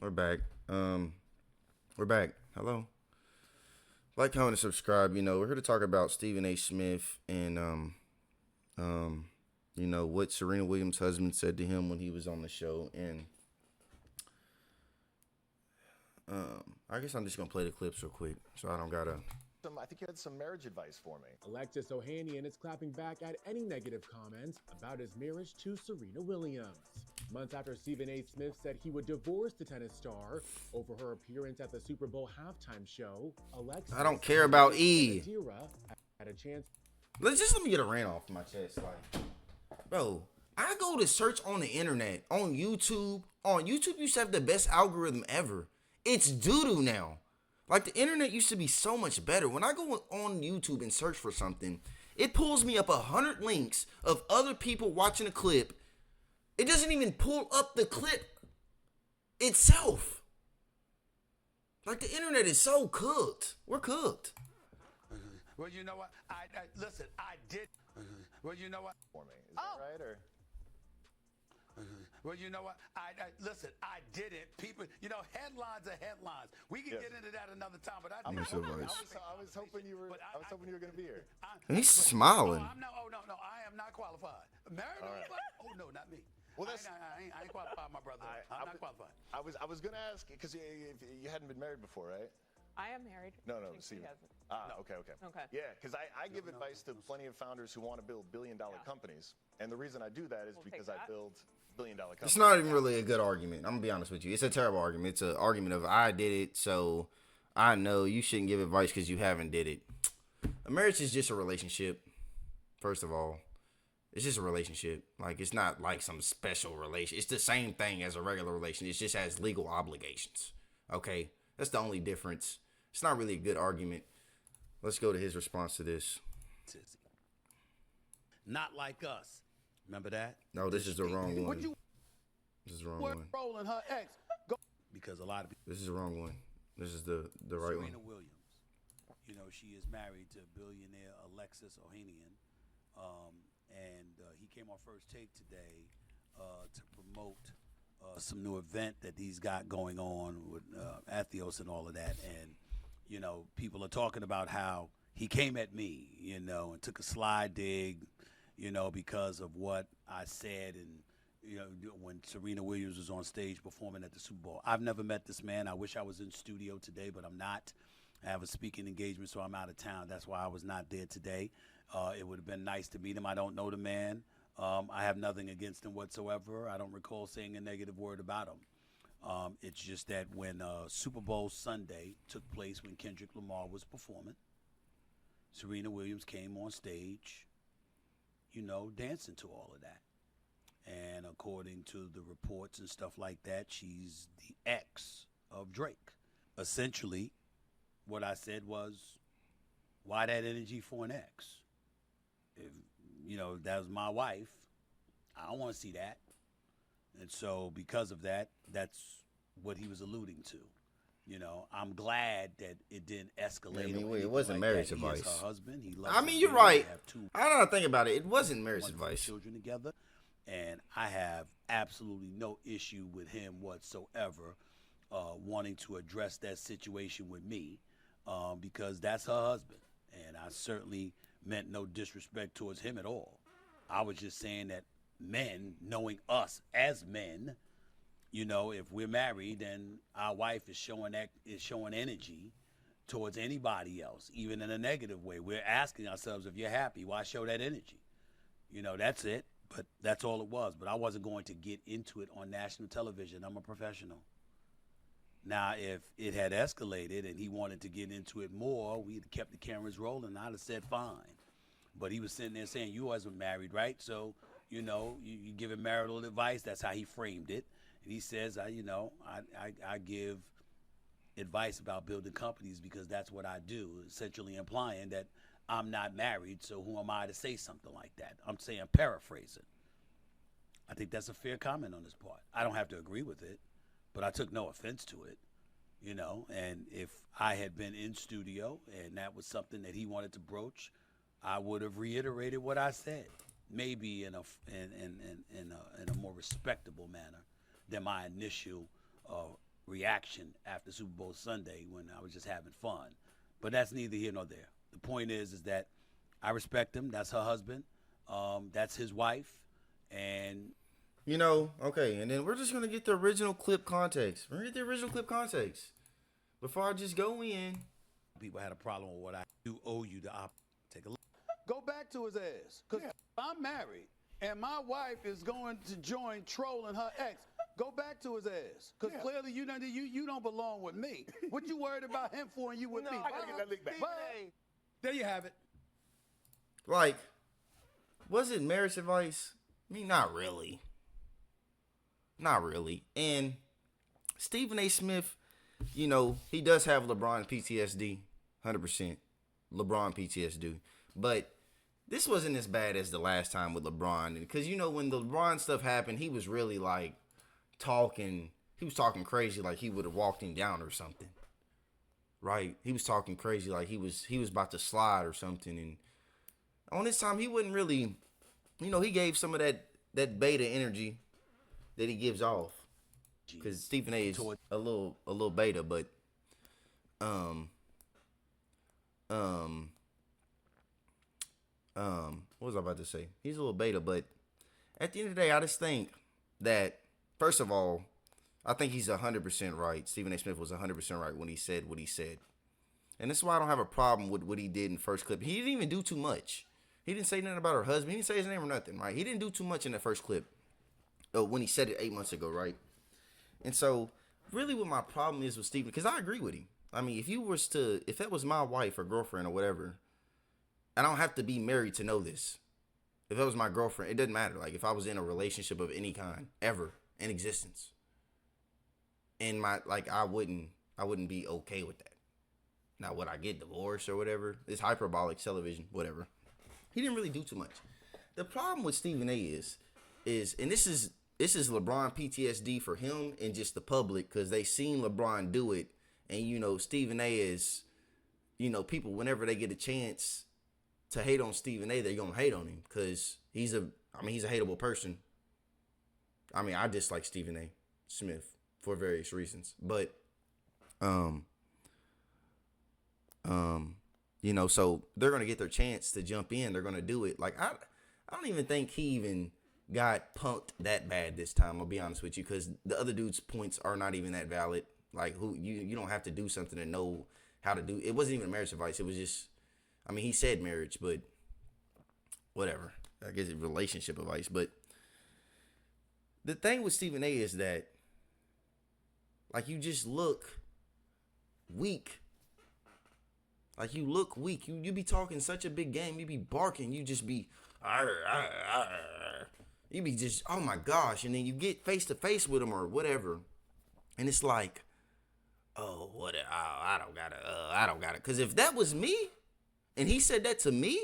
We're back. We're back. Hello. Like, comment, and subscribe. We're here to talk about Stephen A. Smith and um, what Serena Williams' husband said to him when he was on the show. And I guess I'm just gonna play the clips real quick, so I don't gotta. I think you had some marriage advice for me. Alexis Ohanian is clapping back at any negative comments about his marriage to Serena Williams. Months after Stephen A. Smith said he would divorce the tennis star over her appearance at the Super Bowl halftime show, Alexis I don't care about had a chance. Let me get a rant off my chest. Like, bro, I go to search on the internet, on YouTube. On YouTube, used to have the best algorithm ever. It's doo-doo now. Like, the internet used to be so much better. When I go on YouTube and search for something, it pulls me up 100 links of other people watching a clip. It doesn't even pull up the clip itself. Like, the internet is so cooked. We're cooked. Well, you know what? Listen, I did. Well, you know what? For me, is that right? Or well, you know what? Listen, I didn't. People, headlines are headlines. We can get into that another time, but I was hoping you were. I was hoping you were going to be here. He's smiling. No, I am not qualified. Married? Right. Oh no, not me. Well, I ain't qualified, my brother. I'm not qualified. I was going to ask because you hadn't been married before, right? I am married. No, I think Stephen. she hasn't. Okay. Okay. Yeah, because I give advice to plenty of founders who want to build billion-dollar companies, and the reason I do that is because I build billion-dollar companies. It's not even really a good argument. I'm gonna be honest with you. It's a terrible argument. It's an argument of I did it, so I know you shouldn't give advice because you haven't did it. A marriage is just a relationship. First of all, it's just a relationship. Like, it's not like some special relation. It's the same thing as a regular relation. It just has legal obligations. Okay, that's the only difference. It's not really a good argument. Let's go to his response to this. Not like us. Remember that? No, this is the wrong one. This is the wrong one. Rolling her ex. Because a lot of people. This is the wrong one. This is the right one. Serena Williams. She is married to billionaire Alexis Ohanian. And he came on First Take today to promote some new event that he's got going on with Atheos and all of that. And, people are talking about how he came at me, and took a sly dig, because of what I said and, when Serena Williams was on stage performing at the Super Bowl. I've never met this man. I wish I was in studio today, but I'm not. I have a speaking engagement, so I'm out of town. That's why I was not there today. It would have been nice to meet him. I don't know the man. I have nothing against him whatsoever. I don't recall saying a negative word about him. It's just that when Super Bowl Sunday took place, when Kendrick Lamar was performing, Serena Williams came on stage, dancing to all of that. And according to the reports and stuff like that, she's the ex of Drake. Essentially, what I said was, why that energy for an ex? If, that was my wife, I don't want to see that. And so because of that, that's what he was alluding to. I'm glad that it didn't escalate. It wasn't marriage advice. Her husband. He loves you're right. I don't think about it. It wasn't marriage advice. Children together, and I have absolutely no issue with him whatsoever wanting to address that situation with me because that's her husband, and I certainly meant no disrespect towards him at all. I was just saying that men, knowing us as men, if we're married and our wife is showing energy towards anybody else, even in a negative way, we're asking ourselves, if you're happy, why show that energy? That's it. But that's all it was. But I wasn't going to get into it on national television. I'm a professional. Now, if it had escalated and he wanted to get into it more, we'd kept the cameras rolling. I'd have said fine. But he was sitting there saying, you wasn't married, right? So, you giving marital advice. That's how he framed it. And he says, I give advice about building companies because that's what I do, essentially implying that I'm not married, so who am I to say something like that? I'm saying, paraphrasing. I think that's a fair comment on his part. I don't have to agree with it, but I took no offense to it, and if I had been in studio and that was something that he wanted to broach, I would have reiterated what I said, maybe in a more respectable manner than my initial reaction after Super Bowl Sunday when I was just having fun. But that's neither here nor there. The point is that I respect him. That's her husband. That's his wife. And okay, and then we're just gonna get the original clip context. We're gonna get the original clip context before I just go in. people had a problem with what I do owe you the op. Take a look. Go back to his ass. Because I'm married and my wife is going to join trolling her ex. Go back to his ass. Because clearly you don't belong with me. What you worried about him for and you with me? I gotta get that lick back. Bye. There you have it. Like, was it marriage advice? I mean, not really. Not really. And Stephen A. Smith, he does have LeBron PTSD, 100%. LeBron PTSD. But this wasn't as bad as the last time with LeBron. Because, when the LeBron stuff happened, he was really, he was talking crazy like he would have walked him down or something. Right? He was talking crazy like he was about to slide or something. And on this time, he wasn't really, he gave some of that beta energy that he gives off. Because Stephen A. is a little beta, but what was I about to say? He's a little beta, but at the end of the day, I just think that, first of all, I think he's 100% right. Stephen A. Smith was 100% right when he said what he said. And that's why I don't have a problem with what he did in the first clip. He didn't even do too much. He didn't say nothing about her husband. He didn't say his name or nothing, right? He didn't do too much in that first clip when he said it 8 months ago, right? And so, really what my problem is with Stephen, because I agree with him. I mean, if that was my wife or girlfriend or whatever, I don't have to be married to know this. If that was my girlfriend, it doesn't matter. Like, if I was in a relationship of any kind, ever, in existence, and I wouldn't be okay with that. Now, would I get divorced or whatever? It's hyperbolic television, whatever. He didn't really do too much. The problem with Stephen A. is, and this is LeBron PTSD for him and just the public, because they seen LeBron do it, and Stephen A. is, people whenever they get a chance to hate on Stephen A., they're gonna hate on him because he's a hateable person. I mean, I dislike Stephen A. Smith for various reasons, but so they're gonna get their chance to jump in. They're gonna do it. Like I don't even think he even got punked that bad this time. I'll be honest with you, because the other dude's points are not even that valid. Like you don't have to do something to know how to do. It wasn't even marriage advice. It was just, he said marriage, but whatever. I guess it's relationship advice. But the thing with Stephen A. is that, you just look weak. You look weak. You be talking such a big game. You be barking. You just be, you be just, oh my gosh. And then you get face to face with him or whatever. And it's like, oh, whatever. Oh, I don't got it. Because if that was me and he said that to me,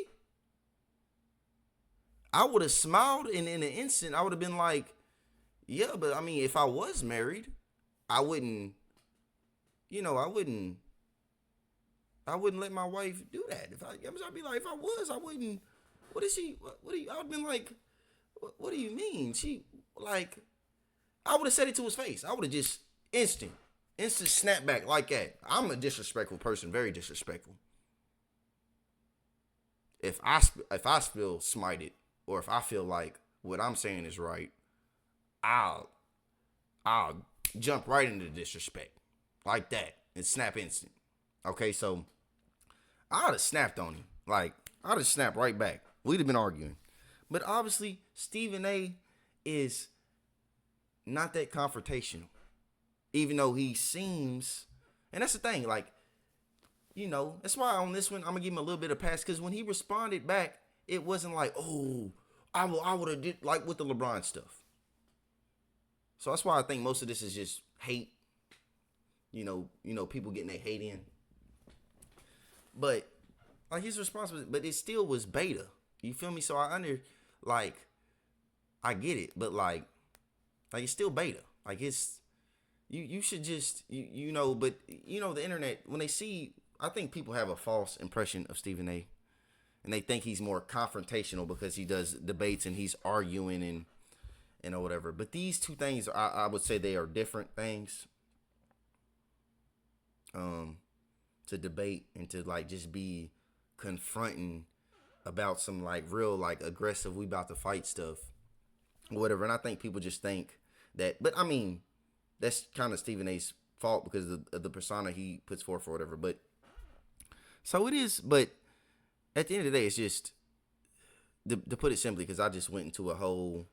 I would have smiled. And in an instant, I would have been like, yeah, but if I was married, I wouldn't let my wife do that. I'd be like, if I was, I wouldn't. What is she? What do you? I'd been like, what do you mean? I would have said it to his face. I would have just instant snapback like that. I'm a disrespectful person, very disrespectful. If I feel smited, or if I feel like what I'm saying is right, I'll jump right into disrespect like that and snap instant. Okay, so I'd have snapped on him. I'd have snapped right back. We'd have been arguing. But obviously, Stephen A. is not that confrontational. Even though he seems, and that's the thing, that's why on this one, I'm going to give him a little bit of pass, because when he responded back, it wasn't like, oh, I would have did, like with the LeBron stuff. So that's why I think most of this is just hate, people getting their hate in. But his response was, but it still was beta. You feel me? So I get it, but it's still beta. It's you should just but the internet, when they see, I think people have a false impression of Stephen A. and they think he's more confrontational because he does debates and he's arguing and whatever. But these two things, I would say they are different things. to debate and to like just be confronting about some like real like aggressive we about to fight stuff, whatever. And I think people just think that, but I mean, that's kind of Stephen A's fault because of the persona he puts forth or whatever. But so it is. But at the end of the day, it's just to put it simply, because I just went into a whole.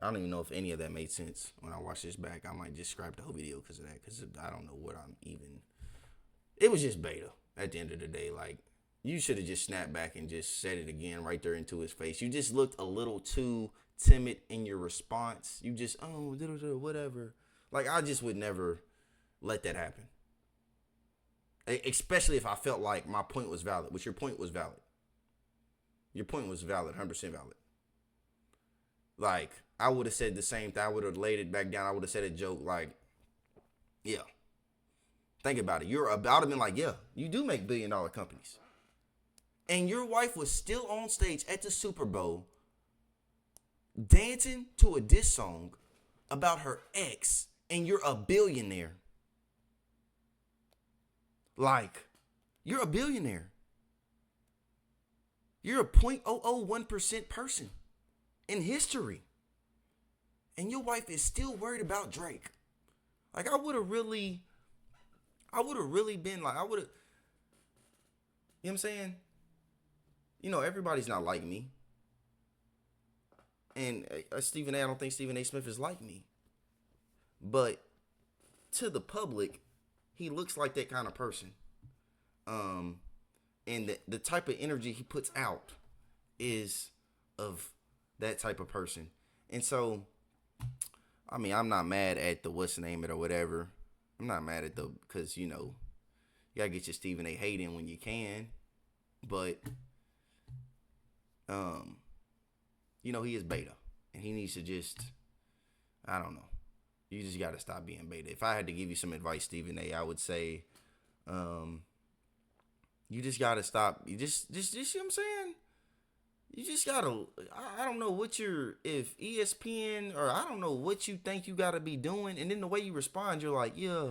I don't even know if any of that made sense when I watched this back. I might just scrap the whole video because of that, because I don't know what I'm even. It was just beta at the end of the day. Like, you should have just snapped back and just said it again right there into his face. You just looked a little too timid in your response. You just, whatever. Like, I just would never let that happen. Especially if I felt like my point was valid, which your point was valid. Your point was valid, 100% valid. Like, I would have said the same thing. I would have laid it back down. I would have said a joke like, yeah. Think about it. You're about to be like, yeah, you do make $1 billion companies. And your wife was still on stage at the Super Bowl dancing to a diss song about her ex, and you're a billionaire. Like, you're a billionaire. You're a 0.001% person in history. And your wife is still worried about Drake. Like, I would have really been like, you know what I'm saying? You know, everybody's not like me. And Stephen A, I don't think Stephen A. Smith is like me. But to the public, he looks like that kind of person. And the type of energy he puts out is of that type of person. And so, I mean, I'm not mad at the what's the name it or whatever. I'm not mad at because, you know, you gotta get your Stephen A. hate in when you can. But, you know, he is beta. And he needs to just, I don't know. You just gotta stop being beta. If I had to give you some advice, Stephen A., I would say, you just gotta stop. You just you know what I'm saying? You just gotta, I don't know what if ESPN, or I don't know what you think you gotta be doing. And then the way you respond, you're like, yeah,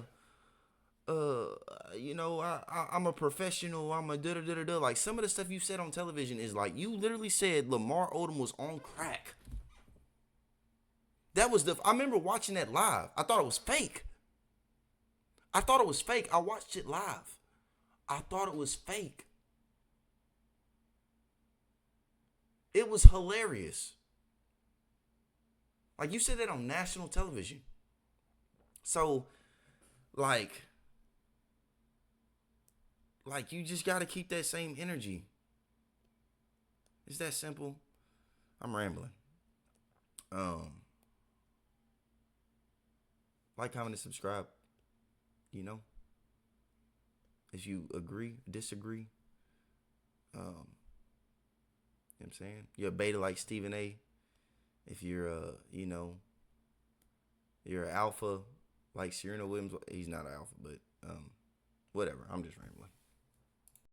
you know, I'm a professional. I'm a da-da-da-da-da. Like, some of the stuff you said on television is like, you literally said Lamar Odom was on crack. That was I remember watching that live. I thought it was fake. I watched it live. I thought it was fake. It was hilarious. Like, you said that on national television. So, like you just got to keep that same energy. It's that simple. I'm rambling. Like, comment, and subscribe. You know, if you agree, disagree. You know what I'm saying? You're a beta like Stephen A. If you're you know, you're an alpha like Serena Williams. He's not an alpha, but whatever. I'm just rambling.